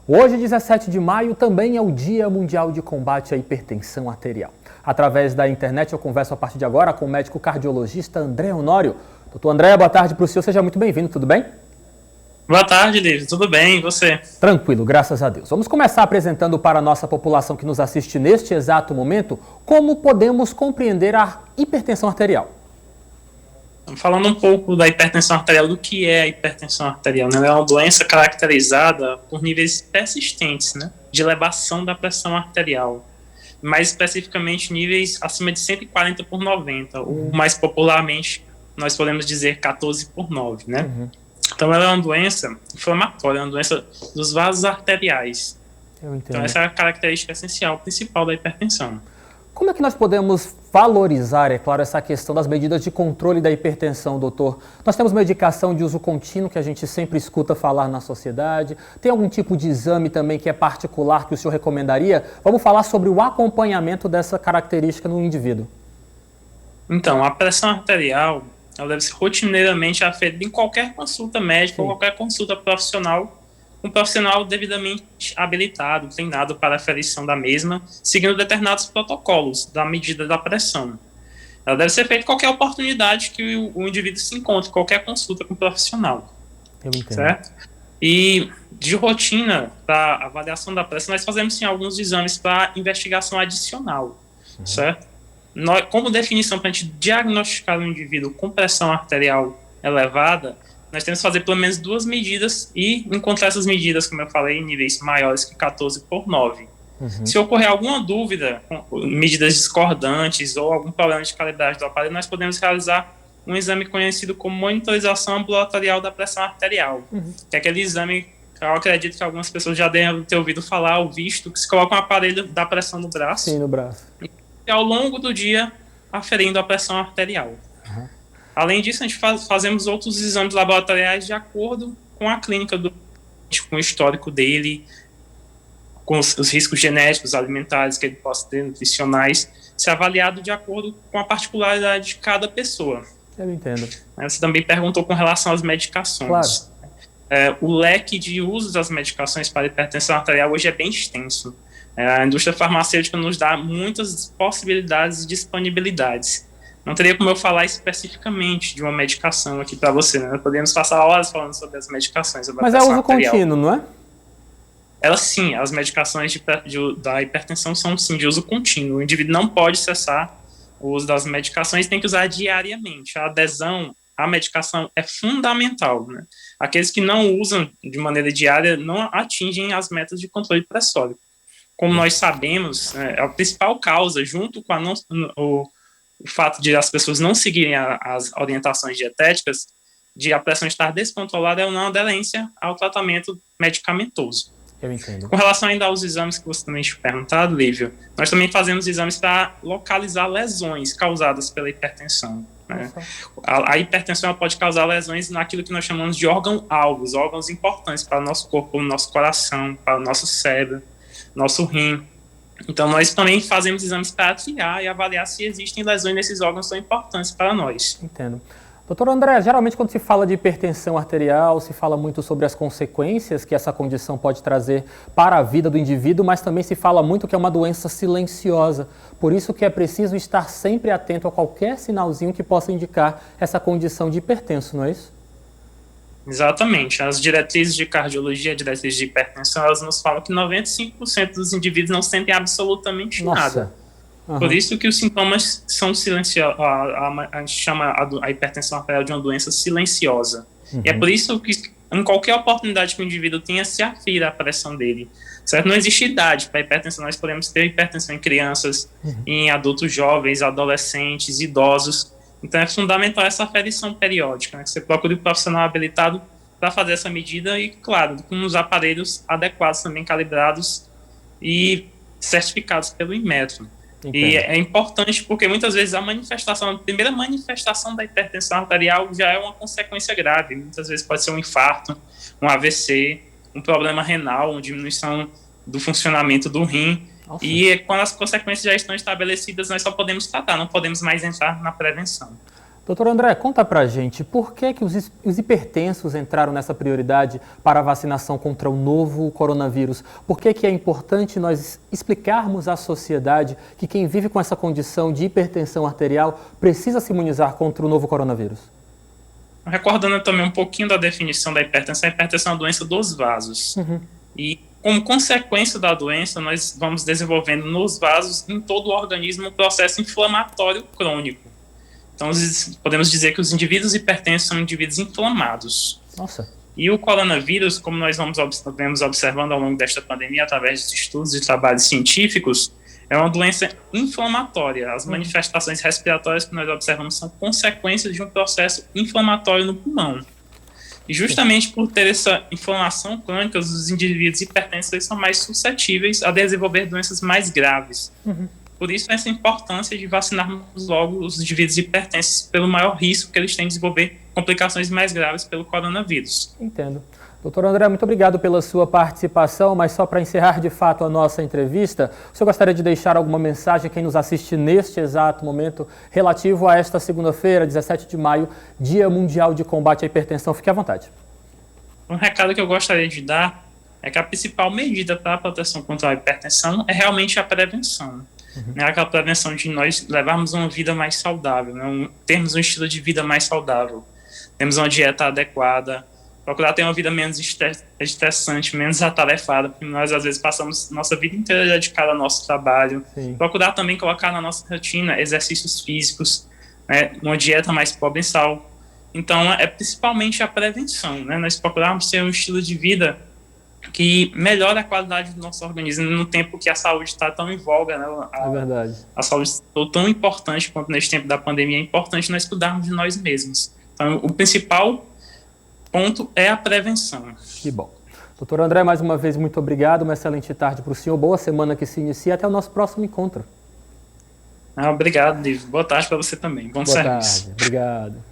Hoje, 17 de maio, também é o Dia Mundial de Combate à Hipertensão Arterial. Através da internet, eu converso a partir de agora com o médico cardiologista André Honório. Doutor André, boa tarde para o senhor, seja muito bem-vindo, tudo bem? Boa tarde, Lívia. Tudo bem, e você? Tranquilo, graças a Deus. Vamos começar apresentando para a nossa população que nos assiste neste exato momento como podemos compreender a hipertensão arterial. Falando um pouco da hipertensão arterial, do que é a hipertensão arterial, né? Ela é uma doença caracterizada por níveis persistentes, né, de elevação da pressão arterial, mais especificamente níveis acima de 140/90, ou mais popularmente nós podemos dizer 14/9, né? Então ela é uma doença inflamatória, é uma doença dos vasos arteriais. Então essa é a característica essencial, principal da hipertensão. Como é que nós podemos valorizar, é claro, essa questão das medidas de controle da hipertensão, doutor? Nós temos medicação de uso contínuo que a gente sempre escuta falar na sociedade. Tem algum tipo de exame também que é particular que o senhor recomendaria? Vamos falar sobre o acompanhamento dessa característica no indivíduo. Então, a pressão arterial, ela deve ser rotineiramente aferida em qualquer consulta médica ou qualquer consulta profissional, um profissional devidamente habilitado, treinado para a aferição da mesma, seguindo determinados protocolos da medida da pressão. Ela deve ser feita em qualquer oportunidade que o indivíduo se encontre, qualquer consulta com o profissional. Certo? E de rotina, para avaliação da pressão, nós fazemos sim alguns exames para investigação adicional, certo? Como definição para a gente diagnosticar um indivíduo com pressão arterial elevada, nós temos que fazer pelo menos 2 medidas e encontrar essas medidas, como eu falei, em níveis maiores que 14/9. Se ocorrer alguma dúvida, medidas discordantes ou algum problema de qualidade do aparelho, nós podemos realizar um exame conhecido como monitorização ambulatorial da pressão arterial, que é aquele exame que eu acredito que algumas pessoas já devem ter ouvido falar ou visto, que se coloca um aparelho da pressão no braço. Sim, no braço. E ao longo do dia, aferindo a pressão arterial. Além disso, a gente fazemos outros exames laboratoriais de acordo com a clínica com o histórico dele, com os riscos genéticos, alimentares que ele possa ter, nutricionais, ser avaliado de acordo com a particularidade de cada pessoa. Eu entendo. Você também perguntou com relação às medicações. Claro. O leque de uso das medicações para hipertensão arterial hoje é bem extenso. A indústria farmacêutica nos dá muitas possibilidades e disponibilidades. Não teria como eu falar especificamente de uma medicação aqui para você, né? Podemos passar horas falando sobre as medicações. Mas é uso contínuo, não é? Elas sim, as medicações da hipertensão são sim de uso contínuo. O indivíduo não pode cessar o uso das medicações, tem que usar diariamente. A adesão à medicação é fundamental, né? Aqueles que não usam de maneira diária não atingem as metas de controle pressórico. Como nós sabemos, é a principal causa, junto com o fato de as pessoas não seguirem as orientações dietéticas, de a pressão estar descontrolada, é uma não aderência ao tratamento medicamentoso. Eu entendo. Com relação ainda aos exames que você também tinha perguntado, Lívia, nós também fazemos exames para localizar lesões causadas pela hipertensão. Né? A hipertensão pode causar lesões naquilo que nós chamamos de órgão-alvos, órgãos importantes para o nosso corpo, como o nosso coração, para o nosso cérebro, nosso rim. Então, nós também fazemos exames para triar e avaliar se existem lesões nesses órgãos tão importantes para nós. Entendo. Doutor André, geralmente quando se fala de hipertensão arterial, se fala muito sobre as consequências que essa condição pode trazer para a vida do indivíduo, mas também se fala muito que é uma doença silenciosa. Por isso que é preciso estar sempre atento a qualquer sinalzinho que possa indicar essa condição de hipertenso, não é isso? Exatamente. As diretrizes de cardiologia, diretrizes de hipertensão, elas nos falam que 95% dos indivíduos não sentem absolutamente nada. Por isso que os sintomas são silenciosos. A gente chama a hipertensão arterial de uma doença silenciosa. E é por isso que em qualquer oportunidade que o indivíduo tenha, se afira a pressão dele. Certo? Não existe idade para hipertensão. Nós podemos ter hipertensão em crianças, em adultos jovens, adolescentes, idosos. Então é fundamental essa aferição periódica, né? Que você procure um profissional habilitado para fazer essa medida e, claro, com os aparelhos adequados também, calibrados e certificados pelo Inmetro. E é importante porque muitas vezes a primeira manifestação da hipertensão arterial já é uma consequência grave. Muitas vezes pode ser um infarto, um AVC, um problema renal, uma diminuição do funcionamento do rim. Nossa. E quando as consequências já estão estabelecidas, nós só podemos tratar, não podemos mais entrar na prevenção. Doutor André, conta pra gente, por que os hipertensos entraram nessa prioridade para a vacinação contra o novo coronavírus? Por que é importante nós explicarmos à sociedade que quem vive com essa condição de hipertensão arterial precisa se imunizar contra o novo coronavírus? Recordando também um pouquinho da definição da hipertensão, a hipertensão é uma doença dos vasos. E como consequência da doença, nós vamos desenvolvendo nos vasos, em todo o organismo, um processo inflamatório crônico. Então, podemos dizer que os indivíduos hipertensos são indivíduos inflamados. Nossa. E o coronavírus, como nós vemos observando ao longo desta pandemia, através de estudos e trabalhos científicos, é uma doença inflamatória. As manifestações respiratórias que nós observamos são consequências de um processo inflamatório no pulmão. E justamente por ter essa inflamação crônica, os indivíduos hipertensos são mais suscetíveis a desenvolver doenças mais graves. Por isso, essa importância de vacinarmos logo os indivíduos hipertensos pelo maior risco que eles têm de desenvolver complicações mais graves pelo coronavírus. Entendo. Doutor André, muito obrigado pela sua participação, mas só para encerrar de fato a nossa entrevista, o senhor gostaria de deixar alguma mensagem a quem nos assiste neste exato momento relativo a esta segunda-feira, 17 de maio, Dia Mundial de Combate à Hipertensão? Fique à vontade. Um recado que eu gostaria de dar é que a principal medida para a proteção contra a hipertensão é realmente a prevenção. Aquela prevenção de nós levarmos uma vida mais saudável, termos um estilo de vida mais saudável, termos uma dieta adequada, procurar ter uma vida menos estressante, menos atarefada, porque nós às vezes passamos nossa vida inteira dedicada ao nosso trabalho. Procurar também colocar na nossa rotina exercícios físicos, uma dieta mais pobre em sal. Então é principalmente a prevenção, nós procurarmos ter um estilo de vida que melhora a qualidade do nosso organismo no tempo que a saúde está tão em voga, É verdade. A saúde está tão importante quanto nesse tempo da pandemia, é importante nós cuidarmos de nós mesmos. Então, o principal ponto é a prevenção. Que bom. Doutor André, mais uma vez, muito obrigado, uma excelente tarde para o senhor, boa semana que se inicia, até o nosso próximo encontro. Obrigado, Livio. Boa tarde para você também. Bom serviço. Boa tarde, obrigado.